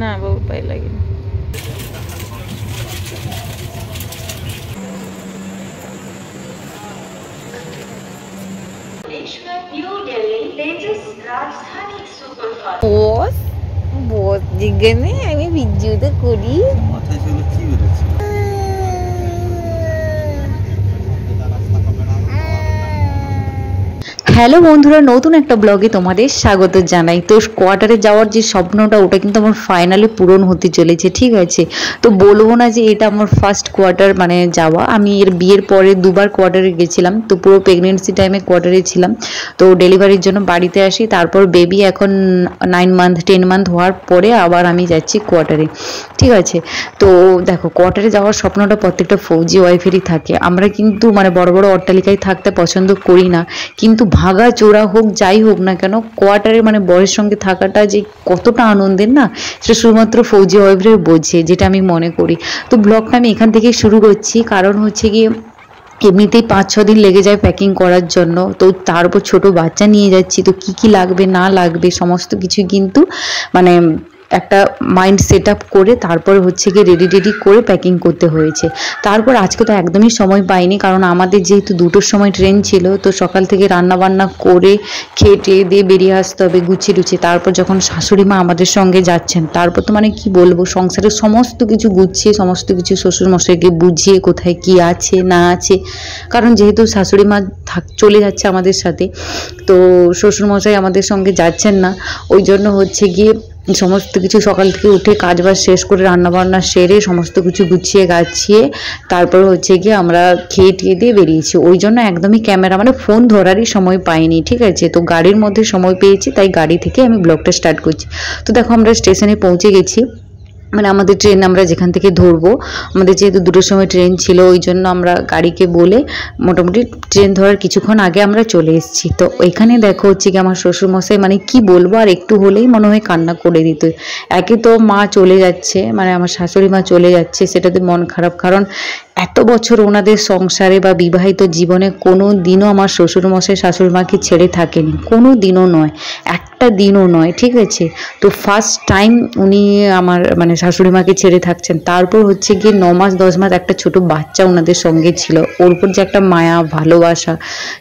না বাবুর পায়ে লাগেনি। বস বস যেখানে আমি ভিডিওটা করি হ্যালো বন্ধুরা, নতুন একটা ব্লগে তোমাদের স্বাগত জানাই। তো কোয়ার্টারে যাওয়ার যে স্বপ্নটা ওটা কিন্তু আমার ফাইনালি পূরণ হতে চলেছে, ঠিক আছে। তো বলবো না যে এটা আমার ফার্স্ট কোয়ার্টার মানে যাওয়া, আমি এর বিয়ের পরে দুবার কোয়ার্টারে গেছিলাম। তো পুরো প্রেগনেন্সি টাইমে কোয়ার্টারে ছিলাম। তো ডেলিভারির জন্য বাড়িতে আসি, তারপর বেবি এখন 9 মান্থ 10 মান্থ হওয়ার পরে আবার আমি যাচ্ছি কোয়ার্টারে, ঠিক আছে। তো দেখো, কোয়ার্টারে যাওয়ার স্বপ্নটা প্রত্যেকটা ফৌজি ওয়াইফেরই থাকে। আমরা কিন্তু মানে বড় বড় অট্টালিকায় থাকতে পছন্দ করি না, কিন্তু ভাগা চোরা হোক যাই হোক না কেন, কোয়ার্টারে মানে বরের সঙ্গে থাকাটা যে কতটা আনন্দের না, সেটা শুধুমাত্র ফৌজি ওয়াইফরাই বোঝে, যেটা আমি মনে করি। তো ব্লগটা আমি এখান থেকেই শুরু করছি, কারণ হচ্ছে গিয়ে এমনিতেই 5-6 দিন লেগে যায় প্যাকিং করার জন্য। তো তার উপর ছোটো বাচ্চা নিয়ে যাচ্ছি, তো কী কী লাগবে না লাগবে সমস্ত কিছুই কিন্তু মানে একটা মাইন্ড সেট আপ করে তারপর হচ্ছে গিয়ে রেডি করে প্যাকিং করতে হয়েছে। তারপর আজকে তো একদমই সময় পাইনি, কারণ আমাদের যেহেতু 2টোর সময় ট্রেন ছিল, তো সকাল থেকে রান্নাবান্না করে খেয়ে টেয়ে দিয়ে বেরিয়ে আসতে হবে গুছিয়ে টুছিয়ে। তারপর যখন শাশুড়ি মা আমাদের সঙ্গে যাচ্ছেন, তারপর তো মানে কি বলবো, সংসারের সমস্ত কিছু গুছিয়ে সমস্ত কিছু শ্বশুরমশাইকে বুঝিয়ে কোথায় কি আছে না আছে, কারণ যেহেতু শাশুড়ি মা চলে যাচ্ছে আমাদের সাথে, তো শ্বশুরমশাই আমাদের সঙ্গে যাচ্ছেন না, ওই জন্য হচ্ছে গিয়ে সমস্ত কিছু সকাল থেকে উঠে কাজবাজ শেষ করে রান্নাবান্না সেরে সমস্ত কিছু গুছিয়ে গাছিয়ে তারপর হচ্ছে গিয়ে আমরা খেয়ে টেয়ে দিয়ে বেরিয়েছি। ওই জন্য একদমই ক্যামেরা মানে ফোন ধরারই সময় পাইনি, ঠিক আছে। তো গাড়ির মধ্যে সময় পেয়েছি, তাই গাড়ি থেকে আমি ব্লগটা স্টার্ট করছি। তো দেখো, আমরা স্টেশনে পৌঁছে গেছি, মানে আমাদের ট্রেন আমরা যেখান থেকে ধরবো, আমাদের যেহেতু 2টোর সময় ট্রেন ছিল, ওই জন্য আমরা গাড়িকে বলে মোটামুটি ট্রেন ধরার কিছুক্ষণ আগে আমরা চলে এসেছি। তো ওইখানে দেখো হচ্ছে কি আমার শ্বশুরমশাই মানে কি বলবো, আর একটু হলেই মনে হয় কান্না করে দিত। একে তো মা চলে যাচ্ছে, মানে আমার শাশুড়ি মা চলে যাচ্ছে, সেটাতে মন খারাপ, কারণ এত বছর ওনাদের সংসারে বা বিবাহিত জীবনে কোনো দিনও আমার শ্বশুরমশাই শাশুড়ি মাকে ছেড়ে থাকেনি, কোনো দিনও নয়, একটা দিনও নয়, ঠিক আছে। তো ফার্স্ট টাইম উনি আমার মানে শাশুড়ি মাকে ছেড়ে থাকছেন। তারপর হচ্ছে গিয়ে 9 মাস 10 মাস একটা ছোট বাচ্চা ওনাদের সঙ্গে ছিল, ওর উপর যে একটা মায়া ভালোবাসা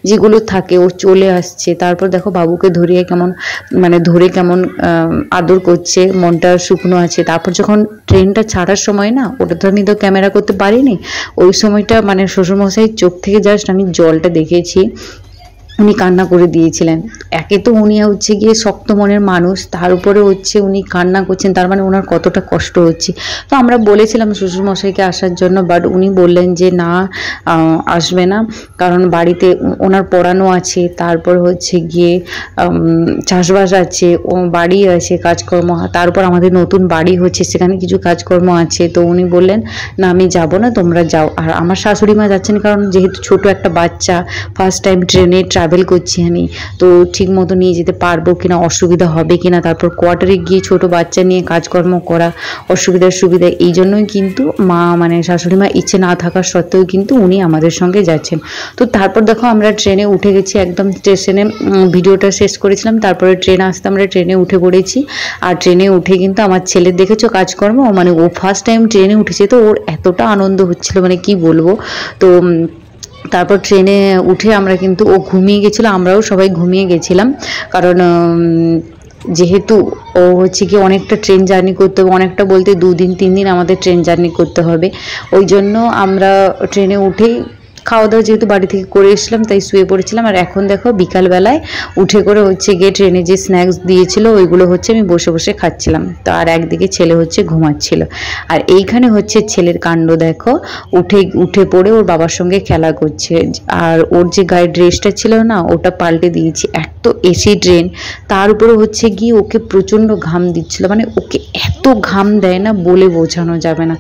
যেগুলো থাকে, ও চলে আসছে। তারপর দেখো বাবুকে ধরিয়ে কেমন মানে ধরে কেমন আদর করছে, মনটা শুকনো আছে। তারপর যখন ট্রেনটা ছাড়ার সময় না, ওটা তো আমি তো ক্যামেরা করতে পারিনি, ওই সময়টা মানে শ্বশুরমশাইয়ের চোখ থেকে জাস্ট আমি জলটা দেখেছি, উনি কান্না করে দিয়েছিলেন। একে তো উনি হচ্ছে গিয়ে শক্ত মনের মানুষ, তার উপরে হচ্ছে উনি কান্না করছেন, তার মানে ওনার কতটা কষ্ট হচ্ছে। তো আমরা বলেছিলাম শ্বশুরমশাইকে আসার জন্য, বাট উনি বললেন যে না, আসবে না, কারণ বাড়িতে ওনার পড়ানো আছে, তারপর হচ্ছে গিয়ে চাষবাস আছে, ও বাড়ি আছে কাজকর্ম, তারপর আমাদের নতুন বাড়ি হচ্ছে, সেখানে কিছু কাজকর্ম আছে। তো উনি বললেন না, আমি যাব না, তোমরা যাও। আর আমার শাশুড়ি মা যাচ্ছেন, কারণ যেহেতু ছোট একটা বাচ্চা, ফার্স্ট টাইম ট্রেনে ট্রাভেল করছি আমি, তো ঠিক মতো নিয়ে যেতে পারবো কিনা, অসুবিধা হবে কিনা, তারপর কোয়ার্টারে গিয়ে ছোট বাচ্চা নিয়ে কাজকর্ম করা সুবিধা, এই জন্যই কিন্তু মা মানে শাশুড়ি মা ইচ্ছে না থাকার সত্ত্বেও কিন্তু উনি আমাদের সঙ্গে যাচ্ছেন। তো তারপর দেখো আমরা ট্রেনে উঠে গেছি, একদম স্টেশনে ভিডিওটা শেষ করেছিলাম, তারপরে ট্রেন আসতে আমরা ট্রেনে উঠে পড়েছি। আর ট্রেনে উঠে কিন্তু আমার ছেলের দেখেছো কাজকর্ম, মানে ও ফার্স্ট টাইম ট্রেনে উঠেছে, তো ওর এতটা আনন্দ হচ্ছিল মানে কি বলবো। তো তারপর ট্রেনে উঠে আমরা কিন্তু, ও ঘুমিয়ে গেছিলো, আমরাও সবাই ঘুমিয়ে গেছিলাম, কারণ যেহেতু ও হচ্ছে কি অনেকটা ট্রেন জার্নি করতে হবে, অনেকটা বলতে 2 দিন 3 দিন আমাদের ট্রেন জার্নি করতে হবে, ওই জন্য আমরা ট্রেনে উঠেই খাওয়া দাওয়া যেহেতু বাড়ি থেকে করে এসেছিলাম, তাই শুয়ে পড়েছিলাম। আর এখন দেখো বিকালবেলায় উঠে করে হচ্ছে গিয়ে ট্রেনে যে স্ন্যাক্স দিয়েছিল ওইগুলো হচ্ছে আমি বসে বসে খাচ্ছিলাম। তো আর একদিকে ছেলে হচ্ছে ঘুমাচ্ছিল, আর এইখানে হচ্ছে ছেলের কাণ্ড দেখো, উঠে পড়ে ওর বাবার সঙ্গে খেলা করছে। আর ওর যে গায়ের ড্রেসটা ছিল না, ওটা পাল্টে দিয়েছি, এত এসি ট্রেন, তার উপরে হচ্ছে গিয়ে ওকে প্রচণ্ড ঘাম দিচ্ছিল, মানে ওকে এত ঘাম দেয় না বলে বোঝানো যাবে না।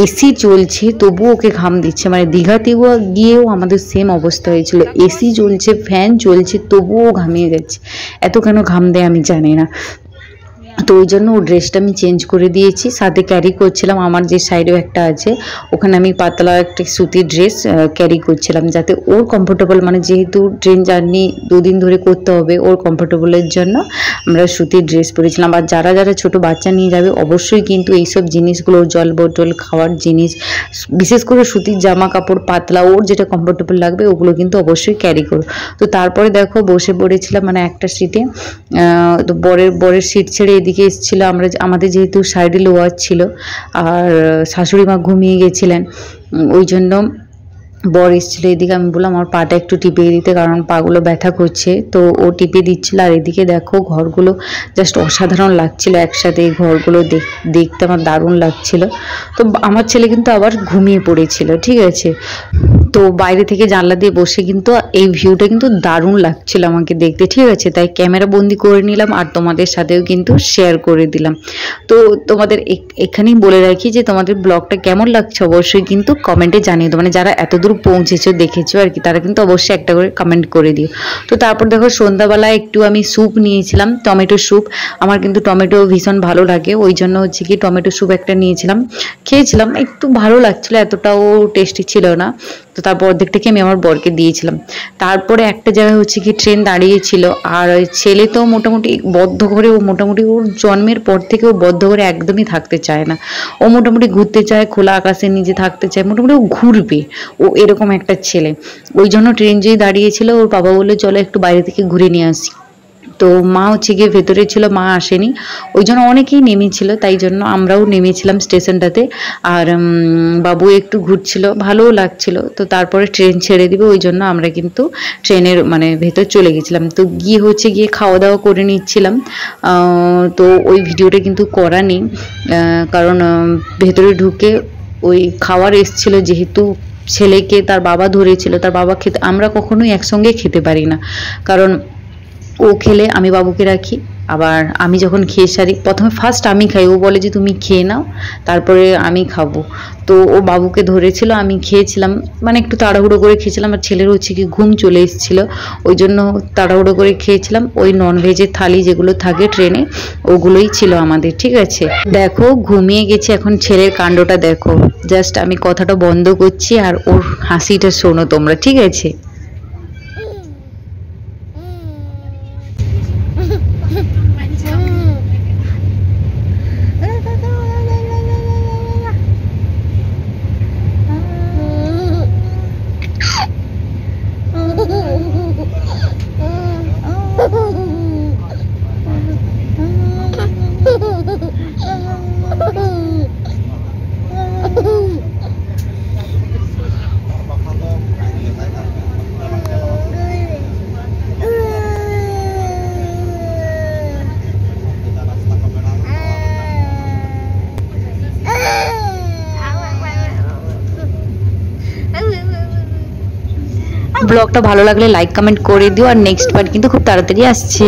এসি চলছে তবুও ওকে ঘাম দিচ্ছে, মানে দীঘাতেও গিয়েও আমাদের সেম অবস্থা হয়েছিল, এসি চলছে ফ্যান চলছে তবুও ঘামিয়ে যাচ্ছে, এত কেন ঘাম দেয় আমি জানি না। তো ওই জন্য ও ড্রেসটা আমি চেঞ্জ করে দিয়েছি, সাথে ক্যারি করছিলাম আমার যে সাইডেও একটা আছে ওখানে আমি পাতলা একটা সুতির ড্রেস ক্যারি করছিলাম, যাতে ওর কমফোর্টেবল, মানে যেহেতু ট্রেন জার্নি 2 দিন ধরে করতে হবে, ওর কমফোর্টেবলের জন্য আমরা সুতির ড্রেস পরেছিলাম। আর যারা যারা ছোট বাচ্চা নিয়ে যাবে অবশ্যই কিন্তু এইসব জিনিসগুলো, জল বোতল, খাওয়ার জিনিস, বিশেষ করে সুতির জামা কাপড় পাতলা, ওর যেটা কমফোর্টেবল লাগবে ওগুলো কিন্তু অবশ্যই ক্যারি করো। তো তারপরে দেখো বসে পড়েছিলাম মানে একটা সিটে, তো বরের সিট ছেড়ে এদিকে এসেছিলো, আমাদের যেহেতু সাইডে লোয়ার ছিল আর শাশুড়ি মা ঘুমিয়ে গেছিলেন, ওই জন্য বর এসেছিলো এদিকে। আমি বললাম আমার পাটা একটু টিপিয়ে দিতে, কারণ পাগুলো ব্যথা করছে, তো ও টিপিয়ে দিচ্ছিলো। আর এদিকে দেখো ঘরগুলো জাস্ট অসাধারণ লাগছিল একসাথে, এই ঘরগুলো দেখতে আমার দারুণ লাগছিল। তো আমার ছেলে কিন্তু আবার ঘুমিয়ে পড়েছিল, ঠিক আছে। তো বাইরে থেকে জানলা দিয়ে বসে কিন্তু এই ভিউটা কিন্তু দারুণ লাগছিল আমাকে দেখতে, ঠিক আছে। তাই ক্যামেরা বন্দি করে নিলাম আর তোমাদের সাথেও কিন্তু শেয়ার করে দিলাম। তো তোমাদের এখানেই বলে রাখি যে তোমাদের ব্লগটা কেমন লাগছে অবশ্যই কিন্তু কমেন্টে জানিয়ে দাও, মানে যারা এতদূর পৌঁছেছো দেখেছো আর কি, তারা কিন্তু অবশ্যই একটা করে কমেন্ট করে দিও। তো তারপর দেখো সন্ধ্যাবেলায় একটু আমি স্যুপ নিয়েছিলাম, টমেটো স্যুপ। আমার কিন্তু টমেটো ভীষণ ভালো লাগে, ওই জন্য হচ্ছে কি টমেটো স্যুপ একটা নিয়েছিলাম, খেয়েছিলাম, একটু ভালো লাগছিলো, এতটাও টেস্টি ছিল না। তো তারপর অর্ধেকটাকে আমি আমার বরকে দিয়েছিলাম। তারপরে একটা জায়গায় হচ্ছে কি ট্রেন দাঁড়িয়েছিল, আর ছেলে তো মোটামুটি বদ্ধ ঘরে, ও মোটামুটি ওর জন্মের পর থেকে ও বদ্ধ ঘরে একদমই থাকতে চায় না, ও মোটামুটি ঘুরতে চায়, খোলা আকাশের নিচে থাকতে চায়, মোটামুটি ও ঘুরবে, ও এরকম একটা ছেলে। ওই জন্য ট্রেন যেই দাঁড়িয়েছিল ওর বাবা বললো চলো একটু বাইরে থেকে ঘুরে নিয়ে আসি। তো মা হচ্ছে গিয়ে ভেতরে ছিল, মা আসেনি, ওই জন্য অনেকেই নেমেছিল, তাই জন্য আমরাও নেমেছিলাম স্টেশনটাতে। আর বাবু একটু ঘুরছিল, ভালোও লাগছিল। তো তারপরে ট্রেন ছেড়ে দিবে, ওই জন্য আমরা কিন্তু ট্রেনের মানে ভেতর চলে গেছিলাম। তো গিয়ে হচ্ছে গিয়ে খাওয়া দাওয়া করে নিচ্ছিলাম। তো ওই ভিডিওটা কিন্তু করা নেই, কারণ ভেতরে ঢুকে ওই খাওয়ার এসছিল, যেহেতু ছেলেকে তার বাবা ধরেছিল, তার বাবা খেতে, আমরা কখনোই একসঙ্গে খেতে পারি না, কারণ ও খেলে আমি বাবুকে রাখি, আবার আমি যখন খেয়ে সারি, প্রথমে ফার্স্ট আমি খাই, ও বলে যে তুমি খেয়ে নাও তারপরে আমি খাবো। তো ও বাবুকে ধরেছিল, আমি খেয়েছিলাম, মানে একটু তাড়াহুড়ো করে খেয়েছিলাম, আর ছেলের হচ্ছে কি ঘুম চলে এসেছিলো, ওই জন্য তাড়াহুড়ো করে খেয়েছিলাম। ওই ননভেজের থালি যেগুলো থাকে ট্রেনে ওগুলোই ছিল আমাদের, ঠিক আছে। দেখো ঘুমিয়ে গেছি, এখন ছেলের কাণ্ডটা দেখো, জাস্ট আমি কথাটা বন্ধ করছি আর ওর হাসিটা শোনো তোমরা, ঠিক আছে। ব্লগটা ভালো লাগলে লাইক কমেন্ট করে দিও, আর নেক্সট পার্ট কিন্তু খুব তাড়াতাড়ি আসছে।